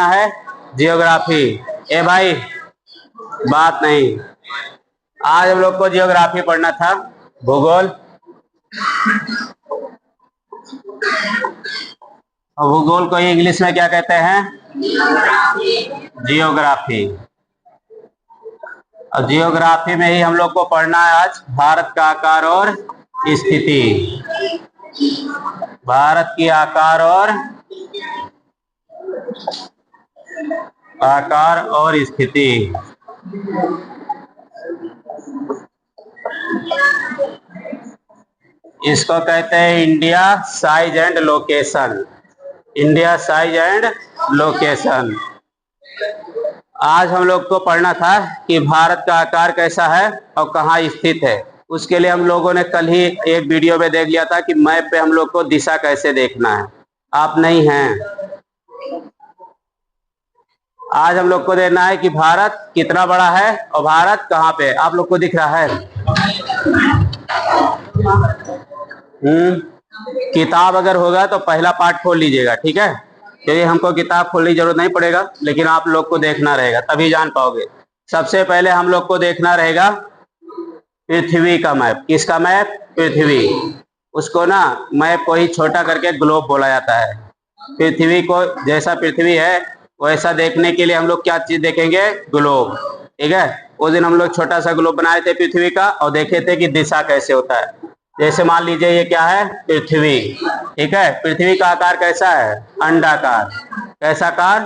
है जियोग्राफी। ए भाई बात नहीं, आज हम लोग को जियोग्राफी पढ़ना था, भूगोल। और भूगोल को इंग्लिश में क्या कहते हैं? जियोग्राफी। और जियोग्राफी में ही हम लोग को पढ़ना है आज भारत का आकार और स्थिति। भारत की आकार और स्थिति। इसको कहते हैं India size and location. India size and location. आज हम लोग को पढ़ना था कि भारत का आकार कैसा है और कहाँ स्थित है। उसके लिए हम लोगों ने कल ही एक वीडियो में देख लिया था कि मैप पे हम लोग को दिशा कैसे देखना है। आप नहीं हैं। आज हम लोग को देखना है कि भारत कितना बड़ा है और भारत कहाँ पे है। आप लोग को दिख रहा है? किताब अगर होगा तो पहला पार्ट खोल लीजिएगा, ठीक है? क्योंकि हमको किताब खोलने की जरूरत नहीं पड़ेगा, लेकिन आप लोग को देखना रहेगा तभी जान पाओगे। सबसे पहले हम लोग को देखना रहेगा पृथ्वी का मैप। किसका मैप? पृथ्वी। उसको ना मैप को ही छोटा करके ग्लोब बोला जाता है। पृथ्वी को जैसा पृथ्वी है वैसा देखने के लिए हम लोग क्या चीज देखेंगे? ग्लोब, ठीक है? उस दिन हम लोग छोटा सा ग्लोब बनाए थे पृथ्वी का और देखे थे कि दिशा कैसे होता है। जैसे मान लीजिए ये क्या है? पृथ्वी, ठीक है? पृथ्वी का आकार कैसा है? अंडाकार। कैसा आकार?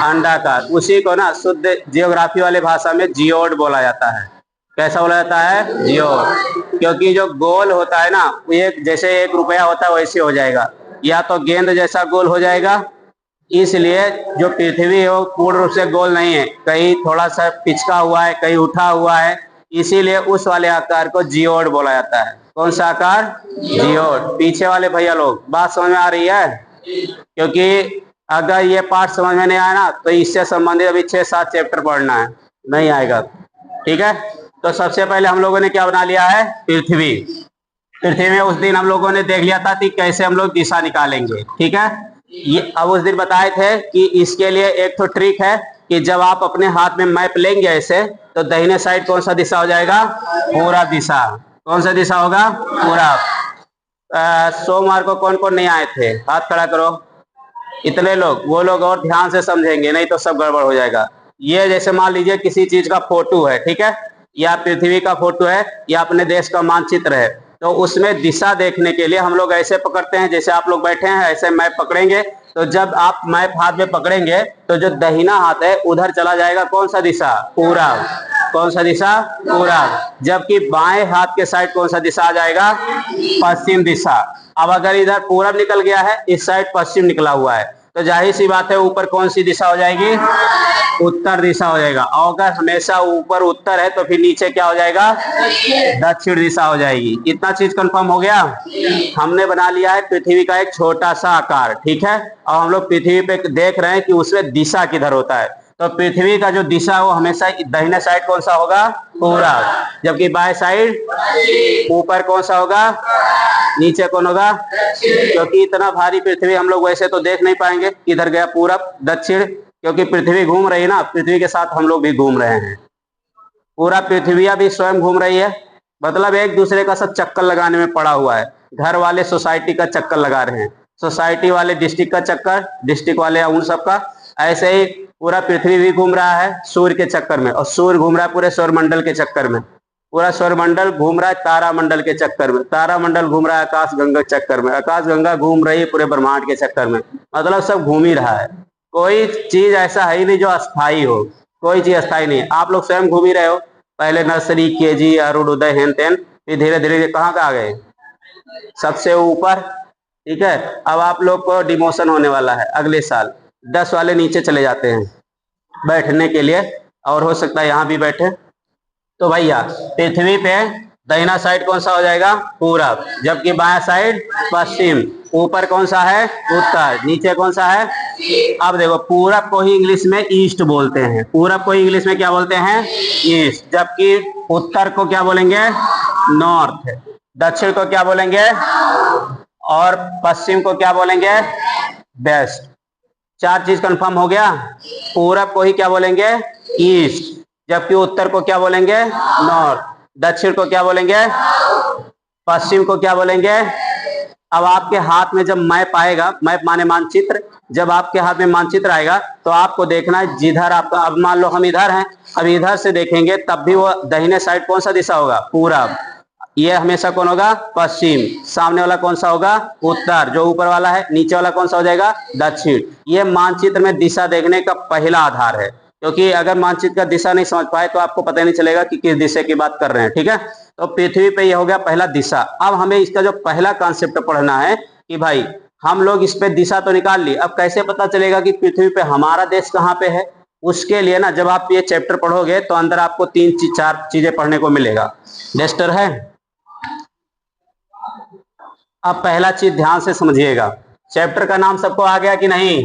अंडाकार। उसी को ना शुद्ध जियोग्राफी वाले भाषा में जियोड बोला जाता है। कैसा बोला जाता है? जियोड। क्योंकि जो गोल होता है ना, एक जैसे 1 रुपया होता है वैसे हो जाएगा, या तो गेंद जैसा गोल हो जाएगा। इसलिए जो पृथ्वी है वो पूर्ण रूप से गोल नहीं है, कहीं थोड़ा सा पिचका हुआ है, कहीं उठा हुआ है। इसीलिए उस वाले आकार को जियोड बोला जाता है। कौन सा आकार? जियोड। पीछे वाले भैया लोग बात समझ में आ रही है? क्योंकि अगर ये पार्ट समझ में नहीं आया ना तो इससे संबंधित अभी 6-7 चैप्टर पढ़ना है, नहीं आएगा, ठीक है? तो सबसे पहले हम लोगों ने क्या बना लिया है? पृथ्वी। पृथ्वी में उस दिन हम लोगों ने देख लिया था कि कैसे हम लोग दिशा निकालेंगे, ठीक है? ये अब उस दिन बताए थे कि इसके लिए एक तो ट्रिक है कि जब आप अपने हाथ में मैप लेंगे ऐसे, तो दाहिने साइड कौन सा दिशा हो जाएगा? पूरा दिशा। कौन सा दिशा होगा? पूरा। सोमवार को कौन कौन नहीं आए थे? हाथ खड़ा करो। इतने लोग, वो लोग और ध्यान से समझेंगे, नहीं तो सब गड़बड़ हो जाएगा। ये जैसे मान लीजिए किसी चीज का फोटो है, ठीक है? या पृथ्वी का फोटो है या अपने देश का मानचित्र है, तो उसमें दिशा देखने के लिए हम लोग ऐसे पकड़ते हैं, जैसे आप लोग बैठे हैं ऐसे मैप पकड़ेंगे। तो जब आप मैप हाथ में पकड़ेंगे तो जो दाहिना हाथ है उधर चला जाएगा कौन सा दिशा? पूरब। कौन सा दिशा? पूरब। जबकि बाएं हाथ के साइड कौन सा दिशा आ जाएगा? पश्चिम दिशा। अब अगर इधर पूरब निकल गया है, इस साइड पश्चिम निकला हुआ है, तो जाहिर सी बात है ऊपर कौन सी दिशा हो जाएगी? उत्तर दिशा हो जाएगा। और अगर हमेशा ऊपर उत्तर है तो फिर नीचे क्या हो जाएगा? दक्षिण दिशा हो जाएगी। इतना चीज कंफर्म हो गया? हमने बना लिया है पृथ्वी का एक छोटा सा आकार, ठीक है? और हम लोग पृथ्वी पे देख रहे हैं कि उसमें दिशा किधर होता है। तो पृथ्वी का जो दिशा है वो हमेशा दाहिने साइड कौन सा होगा? पूरब। जबकि बाएं साइड ऊपर कौन सा होगा? नीचे कौन होगा? क्योंकि इतना भारी पृथ्वी हम लोग वैसे तो देख नहीं पाएंगे किधर गया पूरब दक्षिण, क्योंकि पृथ्वी घूम रही है ना, पृथ्वी के साथ हम लोग भी घूम रहे हैं। पूरा पृथ्वी भी स्वयं घूम रही है, मतलब एक दूसरे का सब चक्कर लगाने में पड़ा हुआ है। घर वाले सोसाइटी का चक्कर लगा रहे हैं, सोसाइटी वाले डिस्ट्रिक्ट का चक्कर, डिस्ट्रिक्ट वाले उन सब का। ऐसे ही पूरा पृथ्वी भी घूम रहा है सूर्य के चक्कर में, और सूर्य घूम रहा है पूरे सौरमंडल के चक्कर में। पूरा सौरमंडल घूम रहा है तारामंडल के चक्कर में, तारामंडल घूम रहा है आकाश गंगा के चक्कर में, आकाश गंगा घूम रही है पूरे ब्रह्मांड के चक्कर में। मतलब सब घूम ही रहा है। कोई चीज ऐसा है ही नहीं जो अस्थाई हो, कोई चीज अस्थाई नहीं है। आप लोग स्वयं घूम ही रहे हो, पहले नर्सरी, केजी, अरुणोदय, हेन तेन, फिर धीरे धीरे कहाँ आ गए? सबसे ऊपर, ठीक है? अब आप लोग को डिमोशन होने वाला है अगले साल, 10 वाले नीचे चले जाते हैं बैठने के लिए, और हो सकता है यहाँ भी बैठे। तो भैया पृथ्वी पे दाहिना साइड कौन सा हो जाएगा? पूरब। जबकि बायां साइड पश्चिम। ऊपर कौन सा है? उत्तर। नीचे कौन सा है? अब देखो, पूरब को ही इंग्लिश में ईस्ट बोलते हैं। पूरब को इंग्लिश में क्या बोलते हैं? ईस्ट। जबकि उत्तर को क्या बोलेंगे? नॉर्थ। दक्षिण को क्या बोलेंगे? और पश्चिम को क्या बोलेंगे? वेस्ट। चार चीज कंफर्म हो गया। पूरब को ही क्या बोलेंगे, ईस्ट, जबकि उत्तर को क्या बोलेंगे, नॉर्थ, दक्षिण को क्या बोलेंगे, पश्चिम को क्या बोलेंगे। अब आपके हाथ में जब मैप आएगा, मैप माने मानचित्र, जब आपके हाथ में मानचित्र आएगा तो आपको देखना है जिधर आपका, अब मान लो हम इधर हैं, अब इधर से देखेंगे तब भी वो दाहिने साइड कौन सा दिशा होगा, पूरब, ये हमेशा कौन होगा, पश्चिम, सामने वाला कौन सा होगा, उत्तर, जो ऊपर वाला है, नीचे वाला कौन सा हो जाएगा, दक्षिण। ये मानचित्र में दिशा देखने का पहला आधार है, क्योंकि अगर मानचित्र का दिशा नहीं समझ पाए तो आपको पता नहीं चलेगा कि किस दिशा की बात कर रहे हैं, ठीक है। तो पृथ्वी पे ये हो गया पहला दिशा। अब हमें इसका जो पहला कॉन्सेप्ट पढ़ना है कि भाई हम लोग इस पे दिशा तो निकाल ली, अब कैसे पता चलेगा कि पृथ्वी पे हमारा देश कहाँ पे है। उसके लिए ना, जब आप ये चैप्टर पढ़ोगे तो अंदर आपको चार चीजें पढ़ने को मिलेगा। डेस्टर है। अब पहला चीज ध्यान से समझिएगा, चैप्टर का नाम सबको आ गया कि नहीं।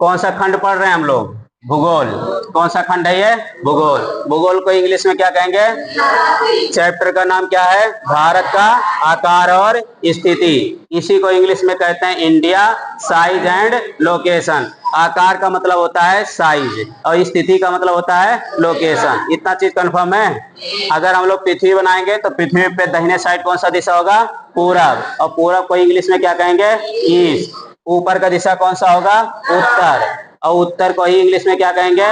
कौन सा खंड पढ़ रहे हैं हम लोग, भूगोल। कौन सा खंड है ये, भूगोल। भूगोल को इंग्लिश में क्या कहेंगे, चैप्टर का नाम क्या है, भारत का आकार और स्थिति। इसी को इंग्लिश में कहते हैं इंडिया साइज एंड लोकेशन। आकार का मतलब होता है साइज और स्थिति का मतलब होता है लोकेशन। इतना चीज कंफर्म है। अगर हम लोग पृथ्वी बनाएंगे तो पृथ्वी पे दाहिने साइड कौन सा दिशा होगा, पूरब, और पूरब को इंग्लिश में क्या कहेंगे, ईस्ट। ऊपर का दिशा कौन सा होगा, उत्तर, और उत्तर को ही इंग्लिश में क्या कहेंगे,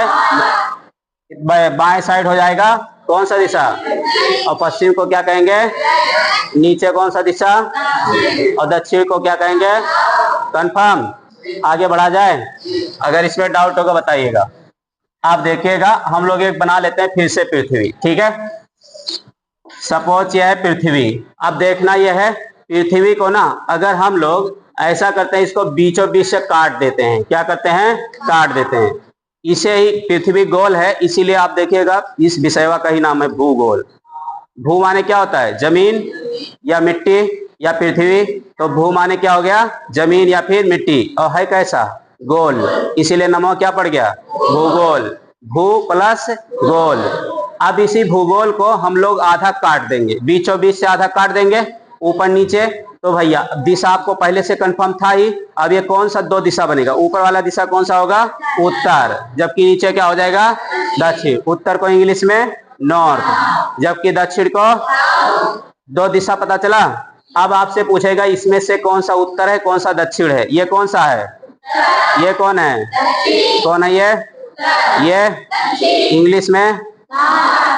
बाएं साइड हो जाएगा कौन सा दिशा, और पश्चिम को क्या कहेंगे, नीचे कौन सा दिशा, और दक्षिण को क्या कहेंगे। कंफर्म। आगे बढ़ा जाए, अगर इसमें डाउट होगा बताइएगा। आप देखिएगा, हम लोग एक बना लेते हैं फिर से पृथ्वी, ठीक है। सपोज यह है पृथ्वी। अब देखना यह है पृथ्वी को ना, अगर हम लोग ऐसा करते हैं, इसको बीचों बीच से काट देते हैं, क्या करते हैं, काट देते हैं। इसे ही, पृथ्वी गोल है इसीलिए आप देखिएगा इस विषयवा का ही नाम है भूगोल। भू माने क्या होता है, जमीन या मिट्टी या पृथ्वी, तो भू माने क्या हो गया, जमीन या फिर मिट्टी, और है कैसा, गोल, इसीलिए नाम क्या पड़ गया, भूगोल। भू प्लस गोल। अब इसी भूगोल को हम लोग आधा काट देंगे, बीचों बीच से आधा काट देंगे, ऊपर नीचे। तो भैया दिशा आपको पहले से कंफर्म था ही। अब ये कौन सा दो दिशा बनेगा, ऊपर वाला दिशा कौन सा होगा, उत्तर, जबकि नीचे क्या हो जाएगा, दक्षिण। उत्तर को इंग्लिश में नॉर्थ, जबकि दक्षिण को, दो दिशा पता चला। अब आपसे पूछेगा इसमें से कौन सा उत्तर है कौन सा दक्षिण है, ये कौन सा है, ये कौन है, कौन है ये इंग्लिश में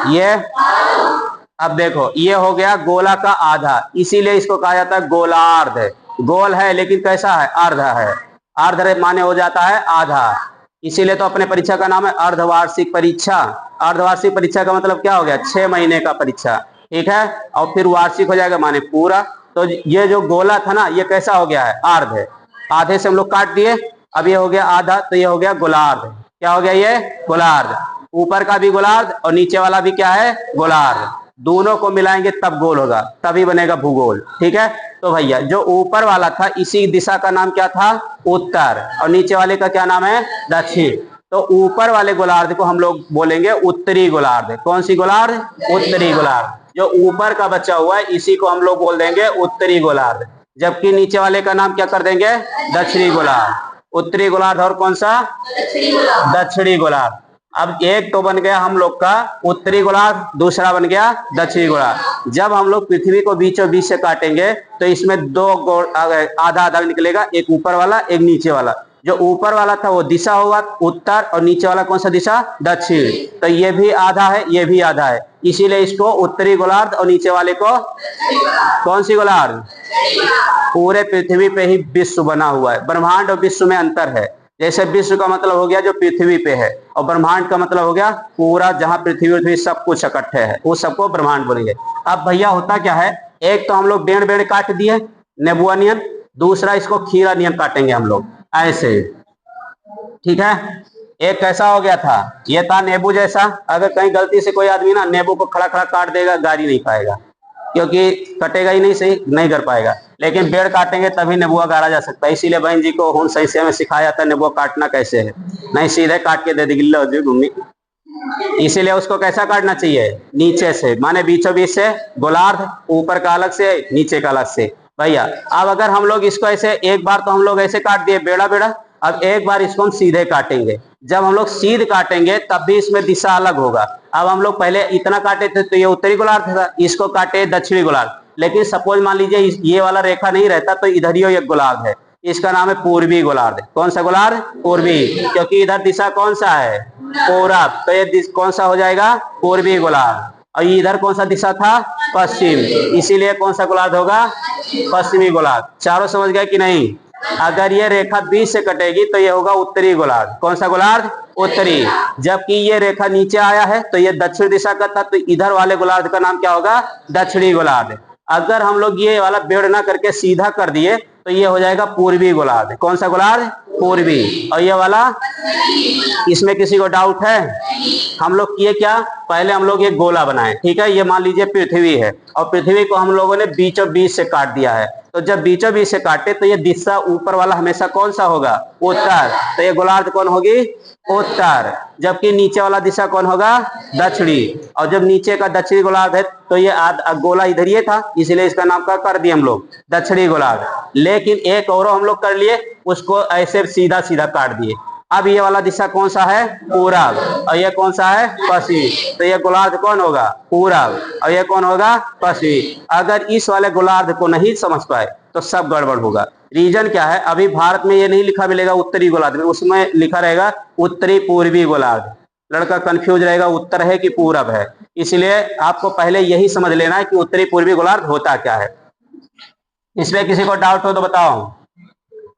ये। अब देखो ये हो गया गोला का आधा, इसीलिए इसको कहा जाता है गोलार्ध। गोल है लेकिन कैसा है, अर्धा है। अर्ध माने हो जाता है आधा, इसीलिए तो अपने परीक्षा का नाम है अर्धवार्षिक परीक्षा। अर्धवार्षिक परीक्षा का मतलब क्या हो गया, 6 महीने का परीक्षा, ठीक है। और फिर वार्षिक हो जाएगा माने पूरा। तो ये जो गोला था ना, ये कैसा हो गया है, अर्ध है। आधे से हम लोग काट दिए, अब ये हो गया आधा, तो ये हो गया गोलार्ध। क्या हो गया, ये गोलार्ध। ऊपर का भी गोलार्ध और नीचे वाला भी क्या है, गोलार्ध। दोनों को मिलाएंगे तब गोल होगा, तभी बनेगा भूगोल, ठीक है। तो भैया जो ऊपर वाला था इसी दिशा का नाम क्या था, उत्तर, और नीचे वाले का क्या नाम है, दक्षिण। तो ऊपर वाले गोलार्ध को हम लोग बोलेंगे उत्तरी गोलार्ध। कौन सी गोलार्ध, उत्तरी गोलार्ध। जो ऊपर का बचा हुआ है इसी को हम लोग बोल देंगे उत्तरी गोलार्ध, जबकि नीचे वाले का नाम क्या कर देंगे, दक्षिणी गोलार्ध। उत्तरी गोलार्ध और कौन सा, दक्षिणी गोलार्ध। अब एक तो बन गया हम लोग का उत्तरी गोलार्ध, दूसरा बन गया दक्षिणी गोलार्ध। जब हम लोग पृथ्वी को बीचों बीच से काटेंगे तो इसमें दो आधा आधा निकलेगा, एक ऊपर वाला एक नीचे वाला। जो ऊपर वाला था वो दिशा होगा उत्तर, और नीचे वाला कौन सा दिशा, दक्षिण। तो ये भी आधा है, ये भी आधा है, इसीलिए इसको उत्तरी गोलार्ध और नीचे वाले को कौन सी गोलार्ध। पूरे पृथ्वी पे ही विश्व बना हुआ है। ब्रह्मांड और विश्व में अंतर है। जैसे विश्व का मतलब हो गया जो पृथ्वी पे है, और ब्रह्मांड का मतलब हो गया पूरा जहां पृथ्वी सब कुछ इकट्ठे है, वो सबको ब्रह्मांड बोलेंगे। अब भैया होता क्या है, एक तो हम लोग बेड़ बेड़ काट दिए नेबुआ नियन, दूसरा इसको खीरा नियन काटेंगे हम लोग ऐसे, ठीक है। एक कैसा हो गया था, ये था नींबू जैसा। अगर कहीं गलती से कोई आदमी ना नींबू को खड़ा खड़ा काट देगा, गाड़ी नहीं पाएगा, क्योंकि कटेगा ही नहीं, सही नहीं कर पाएगा। लेकिन पेड़ काटेंगे तभी नेबुआ गाड़ा जा सकता है। इसीलिए बहन जी को हुन सही में सिखाया जाता है नेबुआ काटना कैसे है, नहीं सीधे काट के दे दी गिल्ला घूमनी। इसीलिए उसको कैसा काटना चाहिए, नीचे से, माने बीचों बीच से गोलार्ध, ऊपर का अलग से नीचे का अलग से। भैया अब अगर हम लोग इसको ऐसे एक बार तो हम लोग ऐसे काट दिए बेड़ा बेड़ा, अब एक बार इसको हम सीधे काटेंगे। जब हम लोग सीध काटेंगे तब भी इसमें दिशा अलग होगा। अब हम लोग पहले इतना काटे थे तो ये उत्तरी गोलार्ध था, इसको काटे दक्षिणी गोलार्ध। लेकिन सपोज मान लीजिए ये वाला रेखा नहीं रहता तो इधर ही एक गोलार्ध है, इसका नाम है पूर्वी गोलार्ध। कौन सा गोलार्ध? पूर्वी, क्योंकि इधर दिशा कौन सा है? पूरब, तो ये कौन सा हो जाएगा? पूर्वी गोलार्ध। और इधर कौन सा दिशा था? पश्चिम, इसीलिए कौन सा गोलार्ध होगा? पश्चिमी गोलार्ध। चारों समझ गए कि नहीं? अगर ये रेखा बीच से कटेगी तो ये होगा उत्तरी गोलार्ध। कौन सा गोलार्ध? उत्तरी। जबकि ये रेखा नीचे आया है तो ये दक्षिण दिशा का था, तो इधर वाले गोलार्ध का नाम क्या होगा? दक्षिणी गोलार्ध। अगर हम लोग ये वाला बेड़ ना करके सीधा कर दिए तो ये हो जाएगा पूर्वी गोलार्ध। कौन सा गोलार्ध? पूर्वी। और ये वाला, इसमें किसी को डाउट है? हम लोग किए क्या, पहले हम लोग ये गोला बनाए, ठीक है। ये मान लीजिए पृथ्वी है और पृथ्वी को हम लोगों ने बीचों बीच से काट दिया है। तो जब बीचों बीच से काटे तो ये दिशा ऊपर वाला हमेशा कौन सा होगा? उत्तर। तो ये गोलार्ध कौन होगी? उत्तर। जबकि नीचे वाला दिशा कौन होगा? दक्षिणी। और जब नीचे का दक्षिणी गोलार्ध है तो ये गोला इधर ये था, इसलिए इसका नाम क्या कर दिए हम लोग? दक्षिणी गोलार्ध। लेकिन एक और हम लोग कर लिए, उसको ऐसे सीधा सीधा काट दिए। अब ये वाला दिशा कौन सा है? पूरब। और ये कौन सा है? पश्चिम। तो ये गोलार्ध कौन होगा? पूरब। और ये कौन होगा? पश्चिम। अगर इस वाले गोलार्ध को नहीं समझ पाए तो सब गड़बड़ होगा। रीजन क्या है? अभी भारत में ये नहीं लिखा मिलेगा उत्तरी गोलार्ध में, उसमें लिखा रहेगा उत्तरी पूर्वी गोलार्ध। लड़का कंफ्यूज रहेगा उत्तर है कि पूरब है। इसलिए आपको पहले यही समझ लेना है कि उत्तरी पूर्वी गोलार्ध होता क्या है। इसमें किसी को डाउट हो तो बताओ।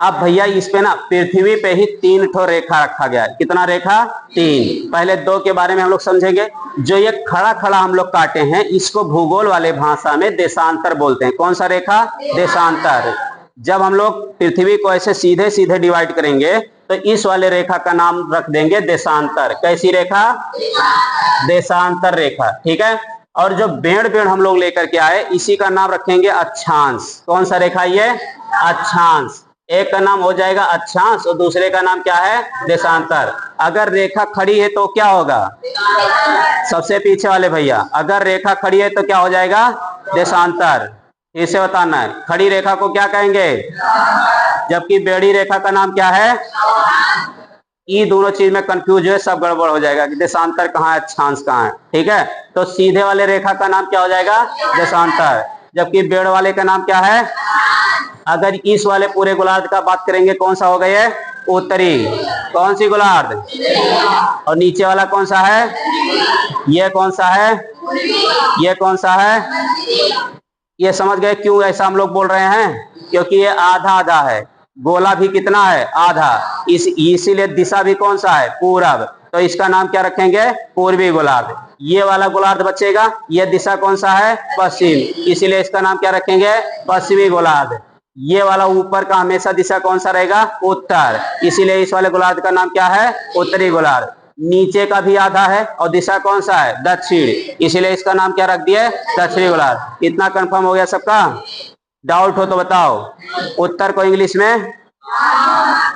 अब भैया इस पे ना पृथ्वी पे ही 3 ठो रेखा रखा गया है। कितना रेखा? 3। पहले 2 के बारे में हम लोग समझेंगे। जो ये खड़ा खड़ा हम लोग काटे हैं इसको भूगोल वाले भाषा में देशांतर बोलते हैं। कौन सा रेखा? देशांतर। जब हम लोग पृथ्वी को ऐसे सीधे सीधे डिवाइड करेंगे तो इस वाले रेखा का नाम रख देंगे देशांतर। कैसी रेखा? देशांतर रेखा, ठीक है। और जो बेड़ बेड़ हम लोग लेकर के आए इसी का नाम रखेंगे अक्षांश। कौन सा रेखा? ये अक्षांश। एक का नाम हो जाएगा अक्षांश और दूसरे का नाम क्या है? देशांतर। अगर रेखा खड़ी है तो क्या होगा? सबसे पीछे वाले भैया, अगर रेखा खड़ी है तो क्या हो जाएगा? देशांतर। इसे बताना है, खड़ी रेखा को क्या कहेंगे? जबकि बेड़ी रेखा का नाम क्या है? ये दोनों चीज में कंफ्यूज है, सब गड़बड़ हो जाएगा कि देशांतर कहाँ है, अक्षांश कहाँ है, ठीक है। तो सीधे वाले रेखा का नाम क्या हो जाएगा? देशांतर। जबकि बेड़ वाले का नाम क्या है? अगर इस वाले पूरे गोलार्ध का बात करेंगे कौन सा होगा? ये उत्तरी। कौन सी गोलार्ध? और नीचे वाला कौन सा है? ये कौन सा है? ये कौन सा है? ये समझ गए क्यों ऐसा हम लोग बोल रहे हैं? क्योंकि ये आधा आधा है, गोला भी कितना है? आधा। इसीलिए दिशा भी कौन सा है? पूरब। तो इसका नाम क्या रखेंगे? पूर्वी गोलार्ध। ये वाला गोलार्ध बचेगा, ये दिशा कौन सा है? पश्चिम, इसीलिए इसका नाम क्या रखेंगे? पश्चिमी गोलार्ध। ये वाला ऊपर का हमेशा दिशा कौन सा रहेगा? उत्तर, इसीलिए इस वाले गोलार्ध का नाम क्या है? उत्तरी गोलार्ध। नीचे का भी आधा है और दिशा कौन सा है? दक्षिण, इसीलिए इसका नाम क्या रख दिया? दक्षिणी गोलार्ध। इतना कंफर्म हो गया सबका? डाउट हो तो बताओ। उत्तर को इंग्लिश में,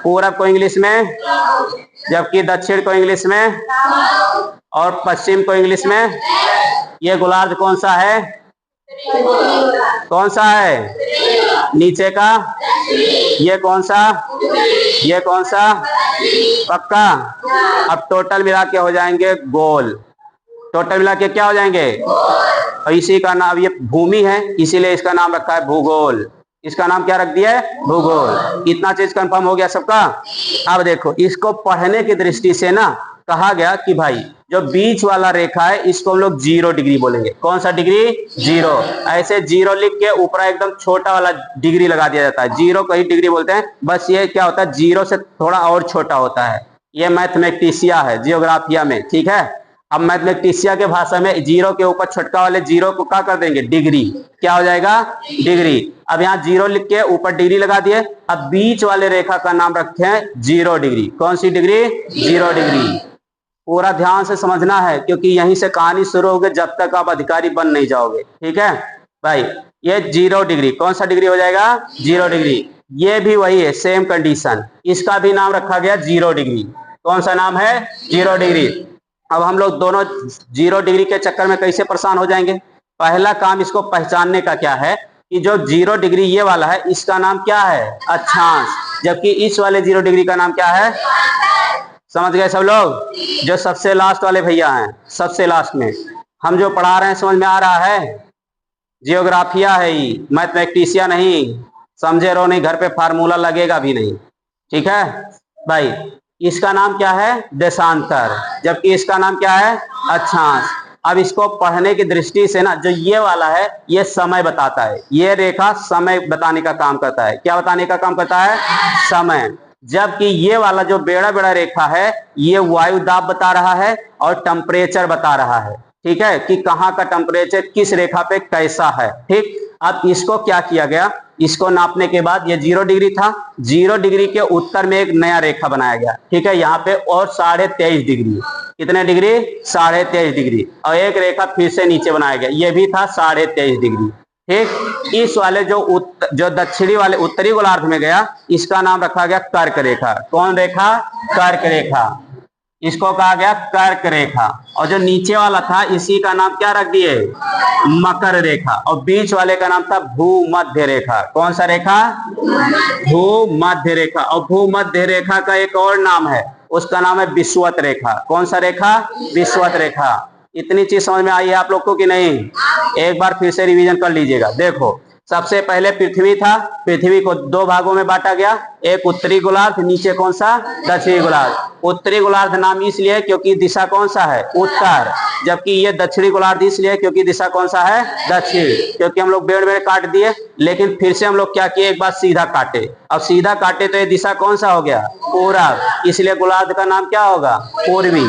पूरब को इंग्लिश में, जबकि दक्षिण को इंग्लिश में और पश्चिम को इंग्लिश में। ये गोलार्ध कौन सा है? कौन सा है? नीचे का। ये कौन सा? ये कौन सा? पक्का। अब टोटल मिला के हो जाएंगे गोल। टोटल मिला के क्या हो जाएंगे? और इसी का नाम, ये भूमि है इसीलिए इसका नाम रखा है भूगोल। इसका नाम क्या रख दिया है? भूगोल। इतना चीज कंफर्म हो गया सबका? अब देखो, इसको पढ़ने की दृष्टि से ना कहा गया कि भाई जो बीच वाला रेखा है इसको हम लोग 0 डिग्री बोलेंगे। कौन सा डिग्री? 0। ऐसे 0 लिख के ऊपर एकदम छोटा वाला डिग्री लगा दिया जाता है, 0 को ही डिग्री बोलते हैं। बस ये क्या होता है? 0 से थोड़ा और छोटा होता है। ये मैथमेटिशिया है जियोग्राफिया में, ठीक है। अब मैथमेटिशिया के भाषा में 0 के ऊपर छोटका वाले 0 को क्या कर देंगे? डिग्री। क्या हो जाएगा? डिग्री। अब यहाँ 0 लिख के ऊपर डिग्री लगा दिए। अब बीच वाले रेखा का नाम रखे हैं 0 डिग्री। कौन सी डिग्री? 0 डिग्री। पूरा ध्यान से समझना है क्योंकि यहीं से कहानी शुरू होगी जब तक आप अधिकारी बन नहीं जाओगे, ठीक है भाई। ये 0 डिग्री, कौन सा डिग्री हो जाएगा? 0 डिग्री। ये भी वही है, सेम कंडीशन। इसका भी नाम रखा गया 0 डिग्री। कौन सा नाम है? 0 डिग्री। अब हम लोग दोनों 0 डिग्री के चक्कर में कैसे परेशान हो जाएंगे? पहला काम इसको पहचानने का क्या है कि जो 0 डिग्री ये वाला है इसका नाम क्या है? अक्षांश। जबकि इस वाले 0 डिग्री का नाम क्या है? समझ गए सब लोग? जो सबसे लास्ट वाले भैया हैं, सबसे लास्ट में हम जो पढ़ा रहे हैं, समझ में आ रहा है? जियोग्राफिया है ये, मैथमेटिशिया नहीं। समझे रहो नहीं, घर पे फार्मूला लगेगा भी नहीं, ठीक है भाई। इसका नाम क्या है? देशांतर, जबकि इसका नाम क्या है? अक्षांश। अब इसको पढ़ने की दृष्टि से ना, जो ये वाला है ये समय बताता है, ये रेखा समय बताने का काम करता है। क्या बताने का काम करता है? समय। जबकि ये वाला जो बेड़ा बेड़ा रेखा है, ये वायु दाब बता रहा है और टेम्परेचर बता रहा है, ठीक है, कि कहाँ का टेम्परेचर किस रेखा पे कैसा है। ठीक, अब इसको क्या किया गया, इसको नापने के बाद ये 0 डिग्री था, 0 डिग्री के उत्तर में एक नया रेखा बनाया गया, ठीक है, यहाँ पे और 23.5 डिग्री। कितने डिग्री? 23.5 डिग्री। और एक रेखा फिर से नीचे बनाया गया, ये भी था 23.5 डिग्री। ठीक, इस वाले जो दक्षिणी वाले उत्तरी गोलार्ध में गया, इसका नाम रखा गया कर्क रेखा। कौन रेखा? कर्क रेखा। इसको कहा गया कर्क रेखा। और जो नीचे वाला था, इसी का नाम क्या रख दिए? मकर रेखा। और बीच वाले का नाम था भूमध्य रेखा। कौन सा रेखा? भूमध्य रेखा। और भूमध्य रेखा का एक और नाम है, उसका नाम है विषुवत रेखा। कौन सा रेखा? विषुवत रेखा। इतनी चीज समझ में आई है आप लोग को कि नहीं? एक बार फिर से रिवीजन कर लीजिएगा। देखो, सबसे पहले पृथ्वी था, पृथ्वी को 2 भागों में बांटा गया, एक उत्तरी गोलार्ध, नीचे कौन सा? दक्षिणी गोलार्ध। उत्तरी गोलार्ध नाम इसलिए क्योंकि दिशा कौन सा है? उत्तर। जबकि ये दक्षिणी गोलार्ध इसलिए क्योंकि दिशा कौन सा है? दक्षिण। क्योंकि हम लोग बेड़ बेड़ काट दिए, लेकिन फिर से हम लोग क्या किए, एक बार सीधा काटे। अब सीधा काटे तो ये दिशा कौन सा हो गया? पूरब। इसलिए गोलार्ध का नाम क्या होगा? पूर्वी।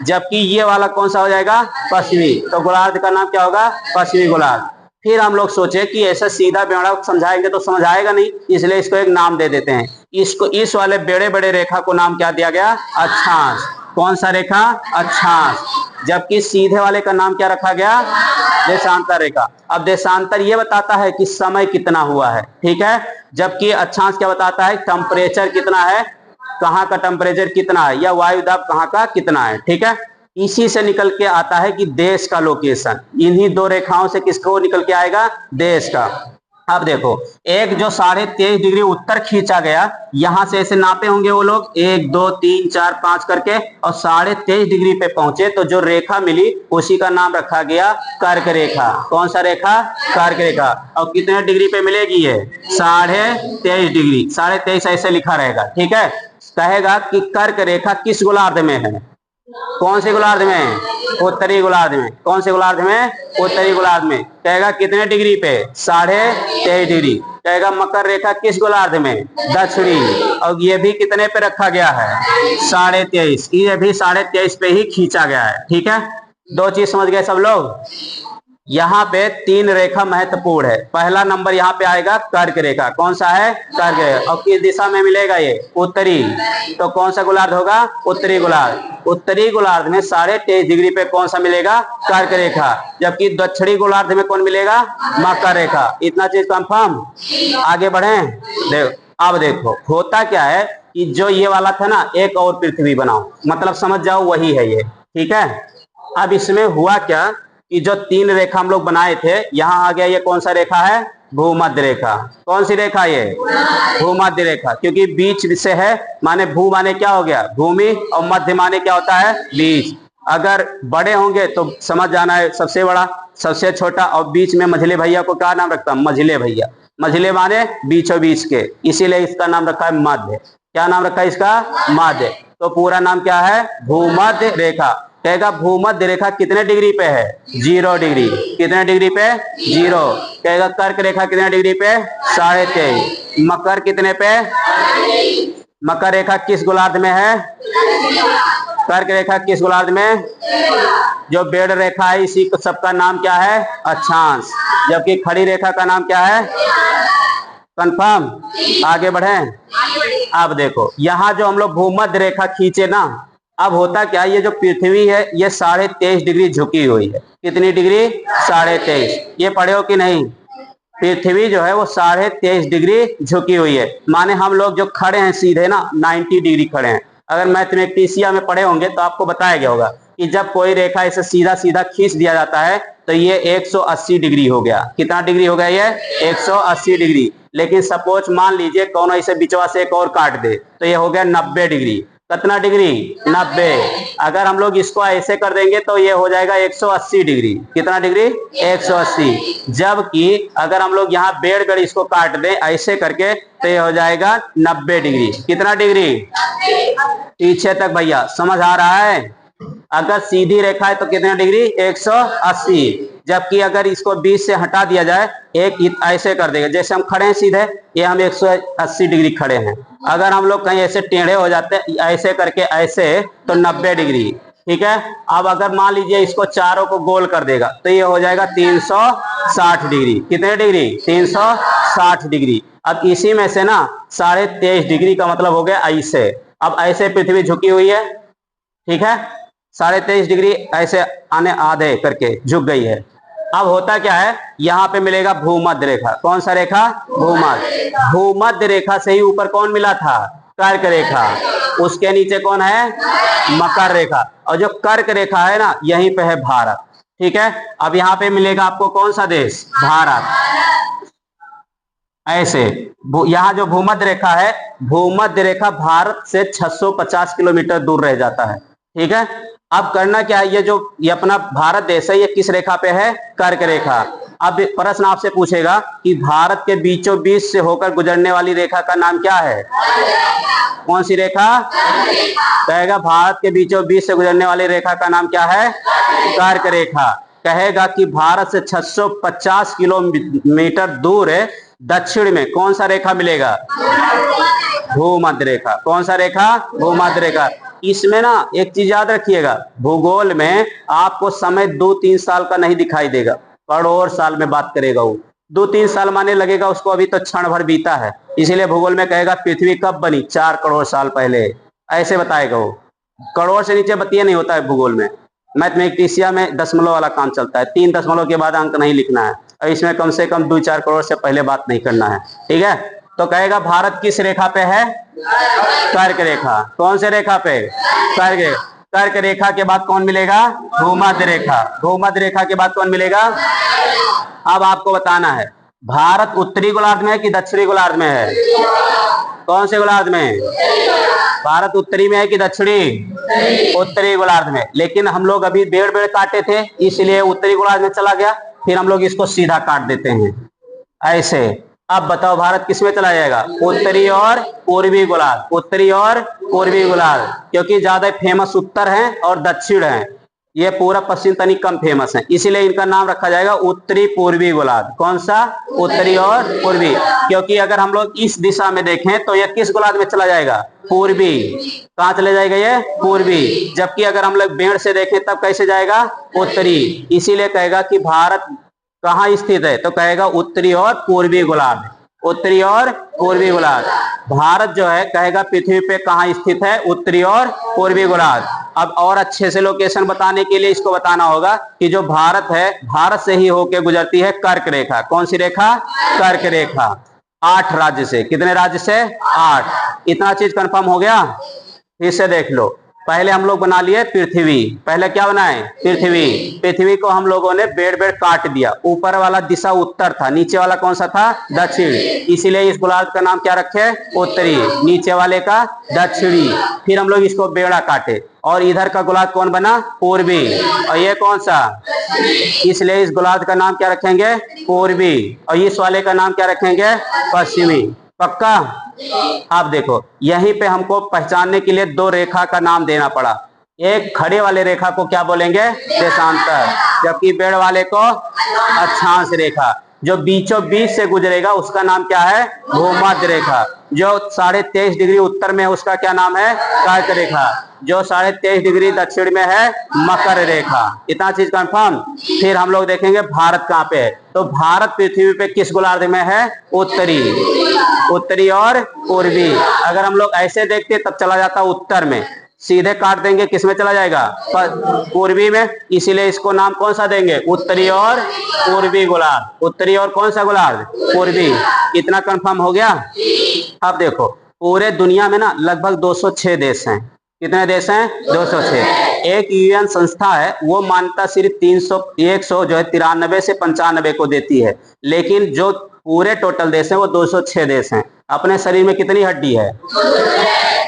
जबकि ये वाला कौन सा हो जाएगा? पश्चिमी। तो गोलार्ध का नाम क्या होगा? पश्चिमी गोलार्ध। फिर हम लोग सोचे कि ऐसा सीधा बेड़ा समझाएंगे तो समझ आएगा नहीं, इसलिए इसको एक नाम दे देते हैं। इसको, इस वाले बेड़े बड़े रेखा को नाम क्या दिया गया? अक्षांश। कौन सा रेखा? अक्षांश। जबकि सीधे वाले का नाम क्या रखा गया? देशांतर रेखा। अब देशांतर ये बताता है कि समय कितना हुआ है, ठीक है, जबकि अक्षांश क्या बताता है? टेम्परेचर कितना है, कहाँ का टेम्परेचर कितना है, या वायु दाब कहाँ का कितना है, ठीक है। इसी से निकल के आता है कि देश का लोकेशन। इन्हीं 2 रेखाओं से किसको निकल के आएगा? देश का। अब देखो, एक जो 23.5 डिग्री उत्तर खींचा गया, यहां से ऐसे नापे होंगे वो लोग 1 2 3 4 5 करके, और 23.5 डिग्री पे पहुंचे तो जो रेखा मिली उसी का नाम रखा गया कर्क रेखा। कौन सा रेखा? कर्क रेखा। और कितने डिग्री पे मिलेगी ये? 23.5 डिग्री। 23.5 ऐसे लिखा रहेगा, ठीक है। कहेगा कि कर्क रेखा किस गोलार्ध में है? कौन से गोलार्ध में? उत्तरी गोलार्ध में। कौन से गोलार्ध में? उत्तरी गोलार्ध में। कहेगा कितने डिग्री पे? 23.5 डिग्री। कहेगा मकर रेखा किस गोलार्ध में? दक्षिणी। और ये भी कितने पे रखा गया है? 23.5। ये भी 23.5 पे ही खींचा गया है, ठीक है। 2 चीज समझ गए सब लोग? यहाँ पे 3 रेखा महत्वपूर्ण है। पहला नंबर यहाँ पे आएगा कर्क रेखा। कौन सा है? कर्क रेखा। और किस दिशा में मिलेगा ये? उत्तरी। तो कौन सा गोलार्ध होगा? उत्तरी गोलार्ध। उत्तरी गोलार्ध में 23.5 डिग्री पे कौन सा मिलेगा? कर्क रेखा। जबकि दक्षिणी गोलार्ध में कौन मिलेगा? मकर रेखा। इतना चीज कंफर्म? आगे बढ़े। अब देखो, होता क्या है कि जो ये वाला था ना, एक और पृथ्वी बनाओ, मतलब समझ जाओ वही है ये, ठीक है। अब इसमें हुआ क्या कि जो 3 रेखा हम लोग बनाए थे, यहां आ गया ये कौन सा रेखा है? भूमध्य रेखा। कौन सी रेखा ये? भूमध्य रेखा। क्योंकि बीच से है, माने भू माने क्या हो गया? भूमि, और मध्य माने क्या होता है? बीच। अगर बड़े होंगे तो समझ जाना है सबसे बड़ा, सबसे छोटा, और बीच में मझले भैया को क्या नाम रखता? मझले भैया। मझले माने बीचों बीच के, इसीलिए इसका नाम रखा है मध्य। क्या नाम रखा है इसका? मध्य। तो पूरा नाम क्या है? भूमध्य रेखा। कहेगा भूमध्य रेखा कितने डिग्री पे है? 0 डिग्री। कितने डिग्री पे? 0। कहेगा कर्क रेखा कितने डिग्री पे? 23.5। मकर कितने पे? मकर रेखा किस गोलार्ध में है? कर्क रेखा किस गोलार्ध में? जो बेड़ रेखा है, इसी को सबका नाम क्या है? अक्षांश। जबकि खड़ी रेखा का नाम क्या है? कंफर्म? आगे बढ़े। अब देखो, यहाँ जो हम लोग भूमध्य रेखा खींचे ना, अब होता क्या, ये जो पृथ्वी है ये 23.5 डिग्री झुकी हुई है। कितनी डिग्री? 23.5। ये पढ़े हो कि नहीं? पृथ्वी जो है वो 23.5 डिग्री झुकी हुई है, माने हम लोग जो खड़े हैं सीधे ना 90 डिग्री खड़े हैं। अगर मैथमेटिशिया में पढ़े होंगे तो आपको बताया गया होगा कि जब कोई रेखा ऐसे सीधा सीधा खींच दिया जाता है तो ये 180 डिग्री हो गया। कितना डिग्री हो गया ये? 180 डिग्री। लेकिन सपोज मान लीजिए कौन ऐसे बिचवा से एक और काट दे तो ये हो गया 90 डिग्री। कितना डिग्री? 90। अगर हम लोग इसको ऐसे कर देंगे तो ये हो जाएगा 180 डिग्री। कितना डिग्री? 180। जबकि अगर हम लोग यहाँ बेड़ इसको काट दें ऐसे करके तो ये हो जाएगा 90 डिग्री। कितना डिग्री? पीछे तक भैया समझ आ रहा है? अगर सीधी रेखा है तो कितना डिग्री? 180। जबकि अगर इसको 20 से हटा दिया जाए, एक ऐसे कर देगा, जैसे हम खड़े हैं सीधे, ये हम 180 डिग्री खड़े हैं। अगर हम लोग कहीं ऐसे टेढ़े हो जाते हैं ऐसे करके ऐसे तो 90 डिग्री। ठीक है। अब अगर मान लीजिए इसको चारों को गोल कर देगा तो ये हो जाएगा 360 डिग्री। कितने डिग्री? 360 डिग्री। अब इसी में से ना 23.5 डिग्री का मतलब हो गया ऐसे। अब ऐसे पृथ्वी झुकी हुई है, ठीक है, 23.5 डिग्री ऐसे आने आधे करके झुक गई है। अब होता क्या है, यहाँ पे मिलेगा भूमध्य रेखा। कौन सा रेखा? भूमध्य। भूमध्य रेखा से ही ऊपर कौन मिला था? कर्क रेखा। उसके नीचे कौन है? मकर रेखा। और जो कर्क रेखा है ना यहीं पे है भारत। ठीक है। अब यहाँ पे मिलेगा आपको कौन सा देश? भारत। ऐसे यहाँ जो भूमध्य रेखा है, भूमध्य रेखा भारत से 650 किलोमीटर दूर रह जाता है। ठीक है। अब करना क्या है, ये अपना भारत देश है, ये किस रेखा पे है? कर्क रेखा। अब प्रश्न आपसे पूछेगा कि भारत के बीचों बीच से होकर गुजरने वाली रेखा का नाम क्या है? कौन सी रेखा? कहेगा भारत के बीचों बीच से गुजरने वाली रेखा का नाम क्या है? कर्क रेखा। कहेगा कि भारत से 650 किलोमीटर दूर है दक्षिण में कौन सा रेखा मिलेगा? भूमध्य रेखा। कौन सा रेखा? भूमध्य रेखा। इसमें ना एक चीज याद रखिएगा, भूगोल में आपको समय 2-3 साल का नहीं दिखाई देगा, करोड़ साल में बात करेगा वो। 2-3 साल माने लगेगा उसको, अभी तो क्षण भर बीता है। इसीलिए भूगोल में कहेगा पृथ्वी कब बनी? 4 करोड़ साल पहले, ऐसे बताएगा वो। करोड़ से नीचे बतिया नहीं होता है भूगोल में। मैथमेटिक्सिया में दशमलव वाला काम चलता है, 3 दशमलव के बाद अंक नहीं लिखना है, और इसमें कम से कम 2-4 करोड़ से पहले बात नहीं करना है। ठीक है। तो कहेगा भारत किस रेखा पे है? कर्क रेखा। कौन से रेखा पे? कर्क रेखा। कर्क रेखा के बाद कौन मिलेगा? भूमध्य रेखा। भूमध्य रेखा के बाद कौन मिलेगा? अब आपको बताना है भारत उत्तरी गोलार्ध में है कि दक्षिणी गोलार्ध में है? कौन से गोलार्ध में? भारत उत्तरी में है कि दक्षिणी? उत्तरी गोलार्ध में। लेकिन हम लोग अभी बेड़ काटे थे इसलिए उत्तरी गोलार्ध में चला गया, फिर हम लोग इसको सीधा काट देते हैं ऐसे। अब बताओ भारत किस में चला जाएगा? उत्तरी और पूर्वी गोलार्ध। उत्तरी और पूर्वी गोलार्ध, क्योंकि ज्यादा फेमस उत्तर है और दक्षिण है, ये पूरा पश्चिम तनिक कम फेमस है, इसीलिए इनका नाम रखा जाएगा उत्तरी पूर्वी गोलार्ध। कौन सा? उत्तरी और पूर्वी। क्योंकि अगर हम लोग इस दिशा में देखें तो ये किस गोलार्ध में चला जाएगा? पूर्वी। कहाँ चले जाएगा ये? पूर्वी। जबकि अगर हम लोग बेड़ से देखें तब कैसे जाएगा? उत्तरी। इसीलिए कहेगा कि भारत कहाँ स्थित है, तो कहेगा उत्तरी और पूर्वी गोलार्ध। उत्तरी और पूर्वी गोलार्ध। भारत जो है कहेगा पृथ्वी पे कहाँ स्थित है? उत्तरी और पूर्वी गोलार्ध। अब और अच्छे से लोकेशन बताने के लिए इसको बताना होगा कि जो भारत है, भारत से ही होके गुजरती है कर्क रेखा। कौन सी रेखा? कर्क रेखा। 8 राज्य से। कितने राज्य से? 8। इतना चीज कंफर्म हो गया? फिर से देख लो। पहले हम लोग बना लिए पृथ्वी। पहले क्या बनाए? पृथ्वी। पृथ्वी को हम लोगों ने बेड़ काट दिया। ऊपर वाला दिशा उत्तर था, नीचे वाला कौन सा था? दक्षिण। इसीलिए इस गोलार्ध का नाम क्या रखे? उत्तरी। नीचे वाले का दक्षिणी। फिर हम लोग इसको बेड़ा काटे और इधर का गोलार्ध कौन बना? पूर्वी। और ये कौन सा? इसलिए इस गोलार्ध का नाम क्या रखेंगे? पूर्वी। और इस वाले का नाम क्या रखेंगे? पश्चिमी। पक्का? आप देखो यहीं पे हमको पहचानने के लिए 2 रेखा का नाम देना पड़ा। एक खड़े वाले रेखा को क्या बोलेंगे? देशांतर। जबकि बेड़ वाले को अक्षांश रेखा। जो बीचों बीच से गुजरेगा उसका नाम क्या है? भूमध्य रेखा। जो 23.5 डिग्री उत्तर में है उसका क्या नाम है? कर्क रेखा। जो 23.5 डिग्री दक्षिण में है मकर रेखा। इतना चीज कंफर्म। फिर हम लोग देखेंगे भारत कहाँ पे है, तो भारत पृथ्वी पे किस गोलार्ध में है? उत्तरी। उत्तरी और पूर्वी। अगर हम लोग ऐसे देखते तब चला जाता उत्तर में, सीधे काट देंगे किस में चला जाएगा? पूर्वी में। इसीलिए इसको नाम कौन सा देंगे? उत्तरी और पूर्वी गोलार्ध। उत्तरी और कौन सा गोलार्ध? पूर्वी। इतना कंफर्म हो गया? अब देखो पूरे दुनिया में ना लगभग 206 देश हैं। कितने देश हैं? 206। एक यूएन संस्था है वो मान्यता सिर्फ 100 जो है 93 से 95 को देती है, लेकिन जो पूरे टोटल देश हैं वो 206 देश हैं। अपने शरीर में कितनी हड्डी है?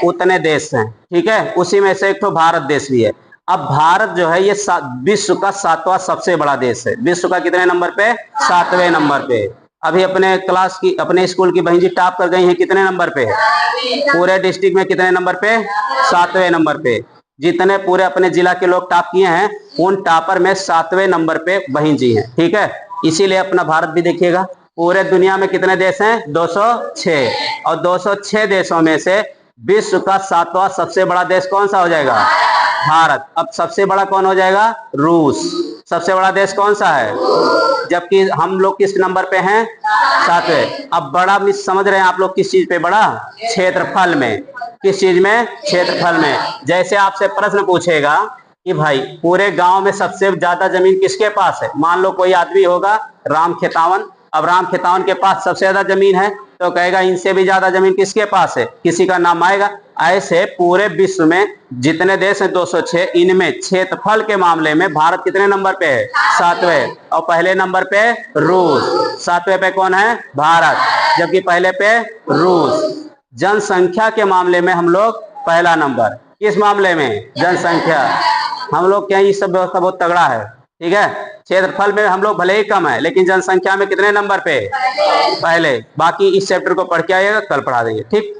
उतने देश हैं, ठीक है। उसी में से एक तो भारत देश भी है। अब भारत जो है ये विश्व का 7वां सबसे बड़ा देश है। विश्व का कितने नंबर पे? 7वें नंबर पे। अभी अपने स्कूल की बहन जी टॉप कर गई हैं, कितने नंबर पे? पूरे डिस्ट्रिक्ट में कितने नंबर पे? 7वें नंबर पे। जितने पूरे अपने जिला के लोग टॉप किए हैं उन टॉपर में 7वें नंबर पे बहन जी हैं, ठीक है। इसीलिए अपना भारत भी देखिएगा। पूरे दुनिया में कितने देश हैं? 206, और 206 देशों में से विश्व का 7वां सबसे बड़ा देश कौन सा हो जाएगा? भारत। अब सबसे बड़ा कौन हो जाएगा? रूस। सबसे बड़ा देश कौन सा है? जबकि हम लोग किस नंबर पे हैं? 7वें। अब बड़ा मिस समझ रहे हैं आप लोग किस चीज पे बड़ा? क्षेत्रफल में। किस चीज में? क्षेत्रफल में। जैसे आपसे प्रश्न पूछेगा कि भाई पूरे गांव में सबसे ज्यादा जमीन किसके पास है? मान लो कोई आदमी होगा राम खेतावन। अब राम खेतावन के पास सबसे ज्यादा जमीन है तो कहेगा इनसे भी ज्यादा जमीन किसके पास है? किसी का नाम आएगा। ऐसे पूरे विश्व में जितने देश हैं 206, इनमें क्षेत्रफल के मामले में भारत कितने नंबर पे है? 7वें। और पहले नंबर पे रूस। 7वें पे कौन है? भारत। जबकि पहले पे रूस। जनसंख्या के मामले में हम लोग पहला नंबर। किस मामले में? जनसंख्या। हम लोग क्या, ये सब व्यवस्था बहुत तगड़ा है, ठीक है। क्षेत्रफल में हम लोग भले ही कम है लेकिन जनसंख्या में कितने नंबर पे? पहले। बाकी इस चैप्टर को पढ़ के आइएगा, कल पढ़ा देंगे, ठीक।